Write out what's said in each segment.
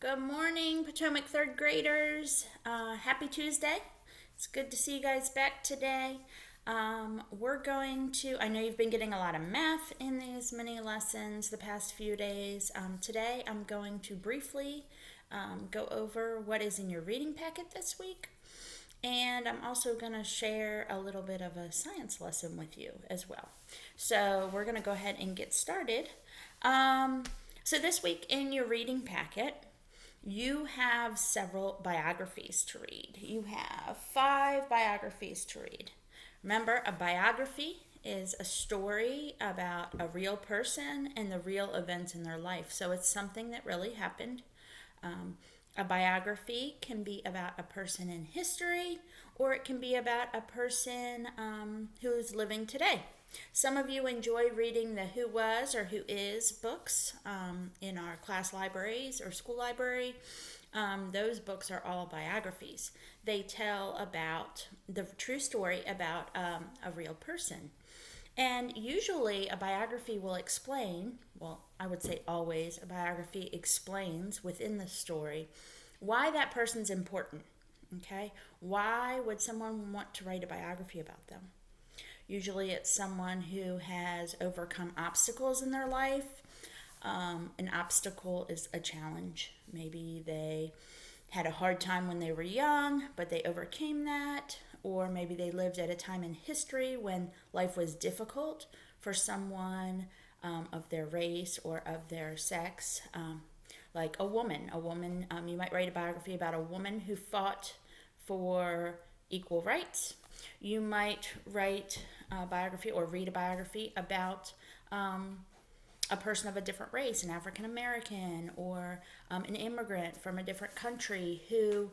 Good morning, Potomac third graders. Happy Tuesday. It's good to see you guys back today. I know you've been getting a lot of math in these mini lessons the past few days. Today I'm going to briefly go over what is in your reading packet this week. And I'm also going to share a little bit of a science lesson with you as well. So we're going to go ahead and get started. So this week in your reading packet, you have several biographies to read. You have 5 biographies to read. Remember, a biography is a story about a real person and the real events in their life. So it's something that really happened. Um, a biography can be about a person in history, or it can be about a person who's living today. Some of you enjoy reading the Who Was or Who Is books in our class libraries or school library. Those books are all biographies. They tell about the true story about a real person. And usually a biography will explain, well, I would say always, a biography explains within the story why that person's important. Okay? Why would someone want to write a biography about them? Usually it's someone who has overcome obstacles in their life. An obstacle is a challenge. Maybe they had a hard time when they were young, but they overcame that. Or maybe they lived at a time in history when life was difficult for someone of their race or of their sex. Like a woman. You might write a biography about a woman who fought for equal rights. You might write a biography or read a biography about a person of a different race, an African American, or an immigrant from a different country who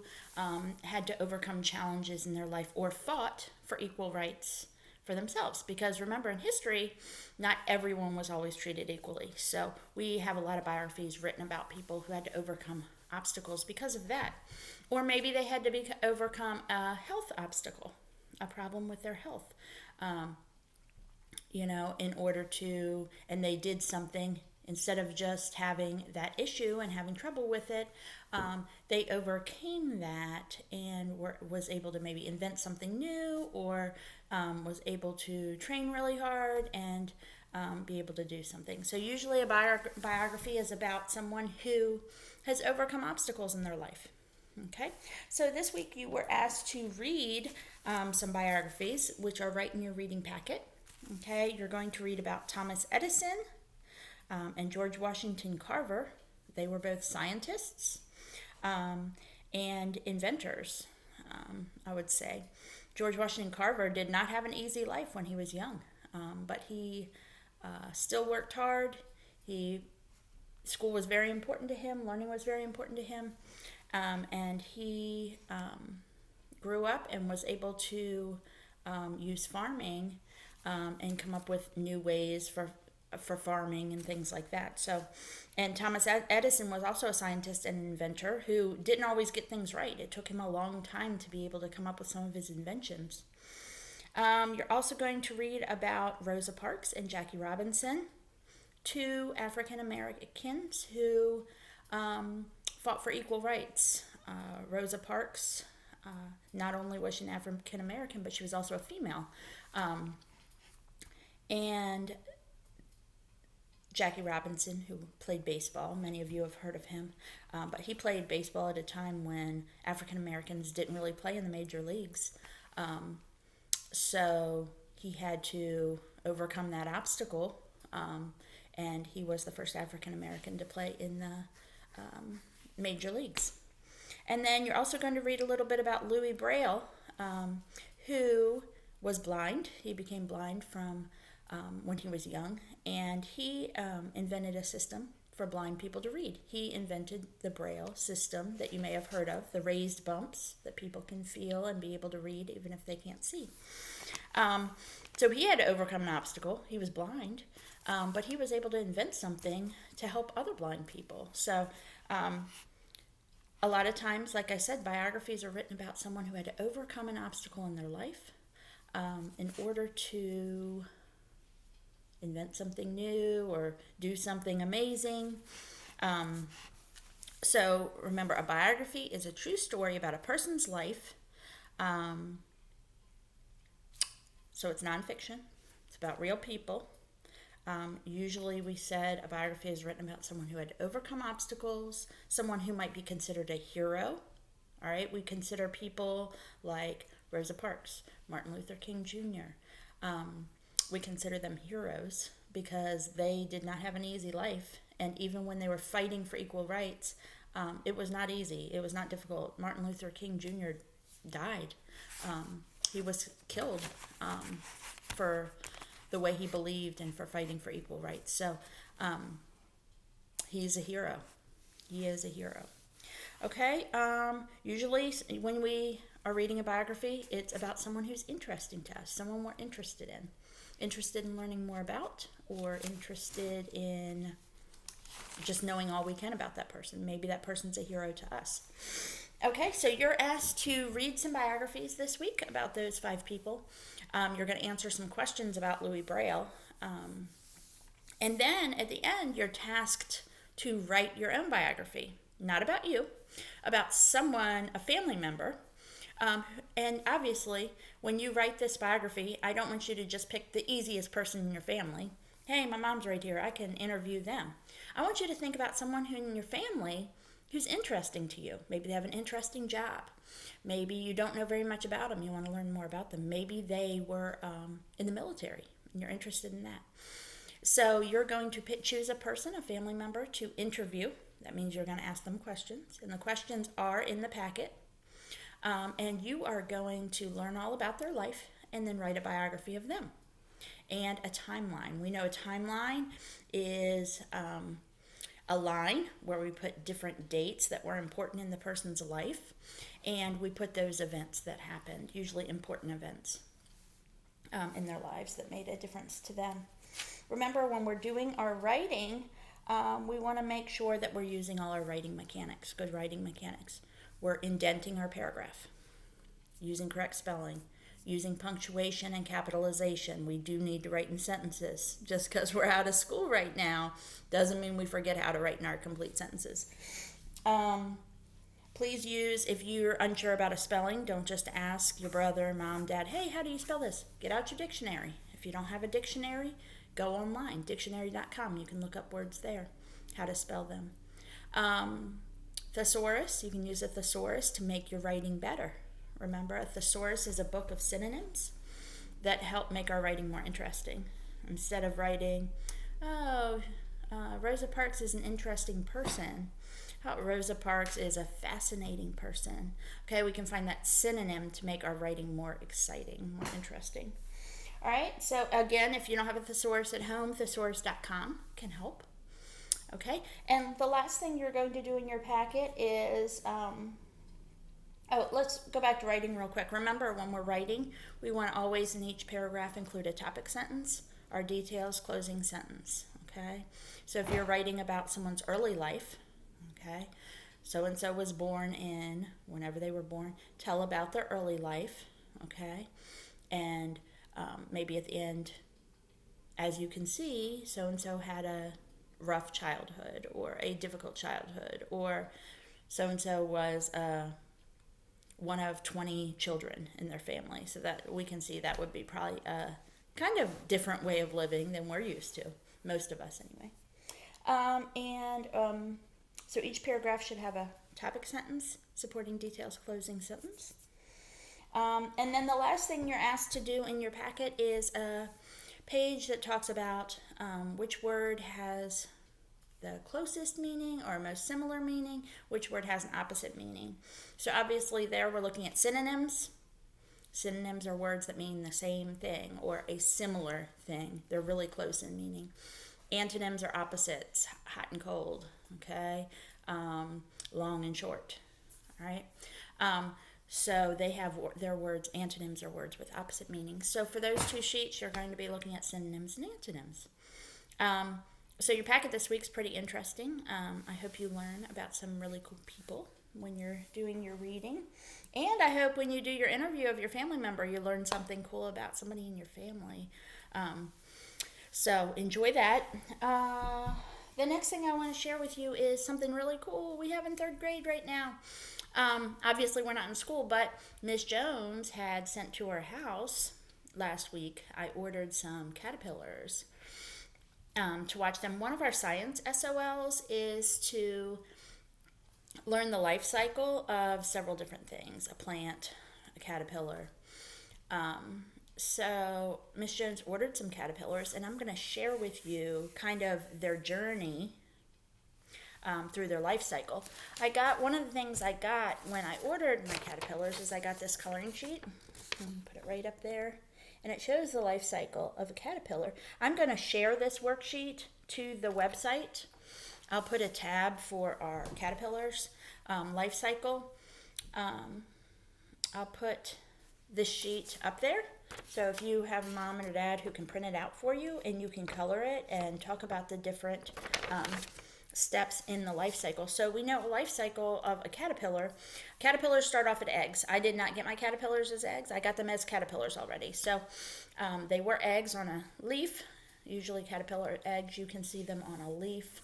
had to overcome challenges in their life or fought for equal rights for themselves. Because remember, in history, not everyone was always treated equally. So we have a lot of biographies written about people who had to overcome obstacles because of that. Or maybe they had to overcome a health obstacle, a problem with their health. In order to, and they did something instead of just having that issue and having trouble with it, they overcame that and was able to maybe invent something new, or was able to train really hard and be able to do something. So usually a biography is about someone who has overcome obstacles in their life. Okay, so this week you were asked to read some biographies, which are right in your reading packet. Okay, you're going to read about Thomas Edison and George Washington Carver. They were both scientists and inventors, I would say. George Washington Carver did not have an easy life when he was young, but he still worked hard. School was very important to him, learning was very important to him, and he grew up and was able to use farming and come up with new ways for farming and things like that. And Thomas Edison was also a scientist and an inventor who didn't always get things right. It took him a long time to be able to come up with some of his inventions. You're also going to read about Rosa Parks and Jackie Robinson, 2 African Americans who fought for equal rights. Rosa Parks, not only was she an African American, but she was also a female. And Jackie Robinson, who played baseball, many of you have heard of him, but he played baseball at a time when African Americans didn't really play in the major leagues. So he had to overcome that obstacle, and he was the first African American to play in the major leagues. And then you're also going to read a little bit about Louis Braille, who was blind. He became blind from when he was young, and he invented a system for blind people to read. He invented the Braille system that you may have heard of, the raised bumps that people can feel and be able to read even if they can't see. So he had to overcome an obstacle. He was blind, but he was able to invent something to help other blind people. So a lot of times, like I said, biographies are written about someone who had to overcome an obstacle in their life in order to invent something new or do something amazing. So remember, a biography is a true story about a person's life. So it's nonfiction. It's about real people. Usually we said a biography is written about someone who had overcome obstacles, someone who might be considered a hero. All right, we consider people like Rosa Parks, Martin Luther King Jr. We consider them heroes because they did not have an easy life. And even when they were fighting for equal rights, it was not easy. It was not difficult. Martin Luther King Jr. died. He was killed for the way he believed and for fighting for equal rights. So he's a hero. He is a hero. Okay, usually when we are reading a biography, it's about someone who's interesting to us, someone we're interested in learning more about, or interested in just knowing all we can about that person. Maybe that person's a hero to us. Okay, so you're asked to read some biographies this week about those 5 people. You're going to answer some questions about Louis Braille. And then at the end, you're tasked to write your own biography. Not about you, about someone, a family member. And obviously, when you write this biography, I don't want you to just pick the easiest person in your family. Hey, my mom's right here. I can interview them. I want you to think about someone who in your family who's interesting to you. Maybe they have an interesting job. Maybe you don't know very much about them. You want to learn more about them. Maybe they were in the military and you're interested in that. So you're going to choose a person, a family member, to interview. That means you're going to ask them questions. And the questions are in the packet. And you are going to learn all about their life and then write a biography of them. And a timeline. We know a timeline is a line where we put different dates that were important in the person's life, and we put those events that happened, usually important events in their lives that made a difference to them. Remember, when we're doing our writing, we want to make sure that we're using all our writing mechanics, good writing mechanics. We're indenting our paragraph, using correct spelling, using punctuation and capitalization. We do need to write in sentences. Just because we're out of school right now doesn't mean we forget how to write in our complete sentences. Please use, if you're unsure about a spelling, don't just ask your brother, mom, dad, hey, how do you spell this? Get out your dictionary. If you don't have a dictionary, go online, dictionary.com. You can look up words there, how to spell them. Thesaurus, you can use a thesaurus to make your writing better. Remember, a thesaurus is a book of synonyms that help make our writing more interesting. Instead of writing, Rosa Parks is an interesting person, Rosa Parks is a fascinating person. Okay, we can find that synonym to make our writing more exciting, more interesting. All right, so again, if you don't have a thesaurus at home, thesaurus.com can help. Okay, and the last thing you're going to do in your packet is... let's go back to writing real quick. Remember, when we're writing, we want to always in each paragraph include a topic sentence, our details, closing sentence, okay? So if you're writing about someone's early life, okay, so-and-so was born in, whenever they were born, tell about their early life, okay? And maybe at the end, as you can see, so-and-so had a rough childhood or a difficult childhood, or so-and-so was one of 20 children in their family. So that we can see that would be probably a kind of different way of living than we're used to, most of us anyway. So each paragraph should have a topic sentence, supporting details, closing sentence. And then the last thing you're asked to do in your packet is a page that talks about which word has the closest meaning or most similar meaning, which word has an opposite meaning. So obviously there we're looking at synonyms. Synonyms are words that mean the same thing or a similar thing. They're really close in meaning. Antonyms are opposites, hot and cold, okay? Long and short, all right? So they have their words, antonyms are words with opposite meanings. So for those two sheets, you're going to be looking at synonyms and antonyms. So your packet this week's pretty interesting. I hope you learn about some really cool people when you're doing your reading. And I hope when you do your interview of your family member, you learn something cool about somebody in your family. So enjoy that. The next thing I want to share with you is something really cool we have in third grade right now. Obviously, we're not in school, but Miss Jones had sent to her house last week. I ordered some caterpillars to watch them. One of our science SOLs is to learn the life cycle of several different things: a plant, a caterpillar. So Miss Jones ordered some caterpillars, and I'm going to share with you kind of their journey through their life cycle. One of the things I got when I ordered my caterpillars is I got this coloring sheet. Put it right up there. And it shows the life cycle of a caterpillar. I'm going to share this worksheet to the website. I'll put a tab for our caterpillars life cycle. I'll put this sheet up there. So if you have a mom and a dad who can print it out for you, and you can color it and talk about the different steps in the life cycle. So we know a life cycle of a caterpillar. Caterpillars start off at eggs. I did not get my caterpillars as eggs. I got them as caterpillars already. So they were eggs on a leaf. Usually caterpillar eggs, you can see them on a leaf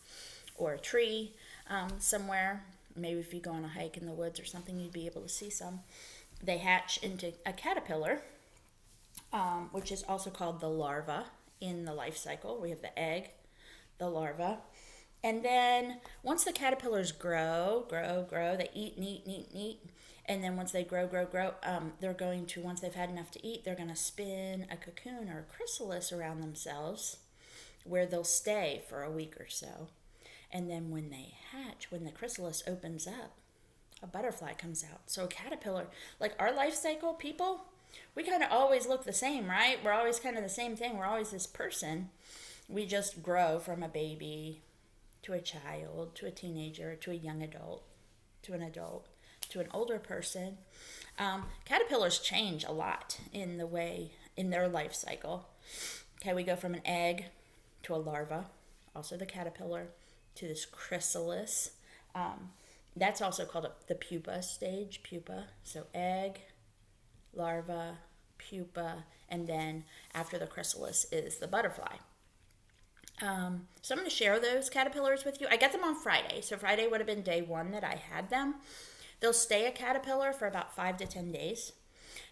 or a tree somewhere. Maybe if you go on a hike in the woods or something, you'd be able to see some. They hatch into a caterpillar, which is also called the larva in the life cycle. We have the egg, the larva. And then once the caterpillars grow, they eat and eat and eat and eat. And then once they grow, they're going to, once they've had enough to eat, they're going to spin a cocoon or a chrysalis around themselves where they'll stay for a week or so. And then when they hatch, when the chrysalis opens up, a butterfly comes out. So a caterpillar, like our life cycle, people, we kind of always look the same, right? We're always kind of the same thing. We're always this person. We just grow from a baby to a child, to a teenager, to a young adult, to an older person. Caterpillars change a lot in their life cycle. Okay, we go from an egg to a larva, also the caterpillar, to this chrysalis. That's also called the pupa stage, pupa. So egg, larva, pupa, and then after the chrysalis is the butterfly. So I'm going to share those caterpillars with you. I got them on Friday. So Friday would have been day one that I had them. They'll stay a caterpillar for about 5 to 10 days.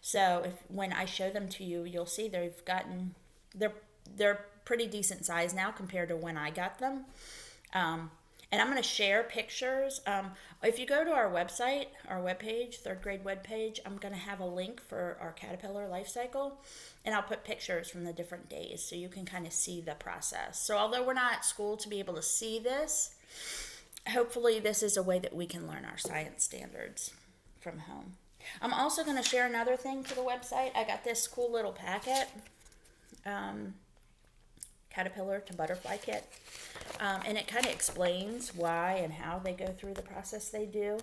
So when I show them to you, you'll see they're pretty decent size now compared to when I got them. And I'm going to share pictures. If you go to our website, our webpage, third grade webpage, I'm going to have a link for our caterpillar life cycle. And I'll put pictures from the different days so you can kind of see the process. So although we're not at school to be able to see this, hopefully this is a way that we can learn our science standards from home. I'm also going to share another thing to the website. I got this cool little packet. Caterpillar to butterfly kit. And it kind of explains why and how they go through the process they do.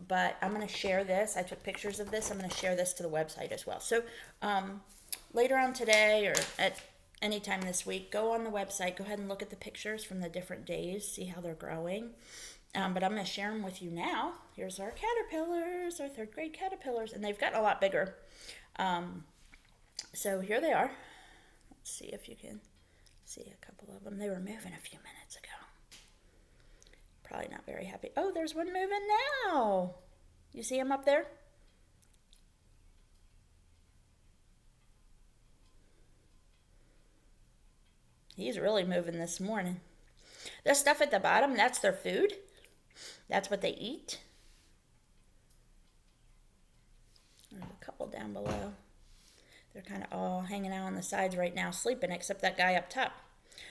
But I'm going to share this. I took pictures of this. I'm going to share this to the website as well. So later on today or at any time this week, go on the website. Go ahead and look at the pictures from the different days. See how they're growing. But I'm going to share them with you now. Here's our caterpillars, our third grade caterpillars. And they've gotten a lot bigger. So here they are. See if you can see a couple of them. They were moving a few minutes ago. Probably not very happy. Oh, there's one moving now. You see him up there? He's really moving this morning. The stuff at the bottom, that's their food. That's what they eat. There's a couple down below. They're kind of all hanging out on the sides right now, sleeping, except that guy up top.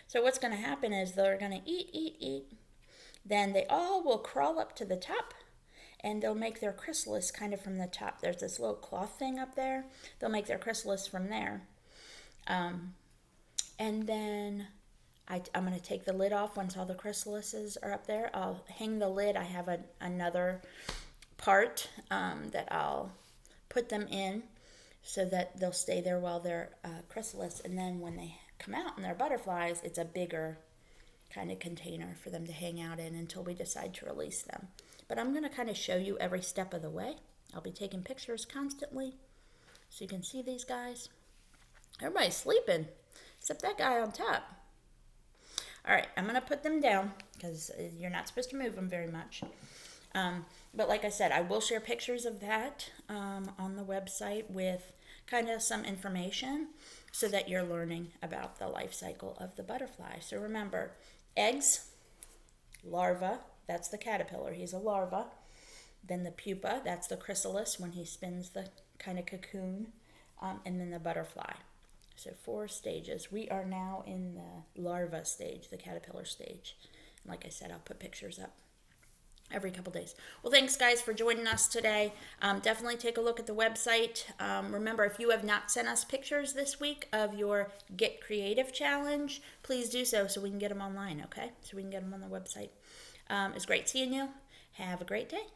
So what's going to happen is they're going to eat. Then they all will crawl up to the top, and they'll make their chrysalis kind of from the top. There's this little cloth thing up there. They'll make their chrysalis from there. And then I'm going to take the lid off once all the chrysalises are up there. I'll hang the lid. I have another part that I'll put them in, so that they'll stay there while they're chrysalis. And then when they come out and they're butterflies, it's a bigger kind of container for them to hang out in until we decide to release them. But I'm going to kind of show you every step of the way. I'll be taking pictures constantly so you can see these guys. Everybody's sleeping except that guy on top. All right, I'm going to put them down because you're not supposed to move them very much. But like I said, I will share pictures of that on the website with kind of some information so that you're learning about the life cycle of the butterfly. So remember, eggs, larva, that's the caterpillar, he's a larva. Then the pupa, that's the chrysalis when he spins the kind of cocoon, and then the butterfly. So 4 stages. We are now in the larva stage, the caterpillar stage. And like I said, I'll put pictures up every couple days. Well, thanks guys for joining us today. Definitely take a look at the website. Remember, if you have not sent us pictures this week of your Get Creative Challenge, please do so we can get them online, okay? So we can get them on the website. It's great seeing you. Have a great day.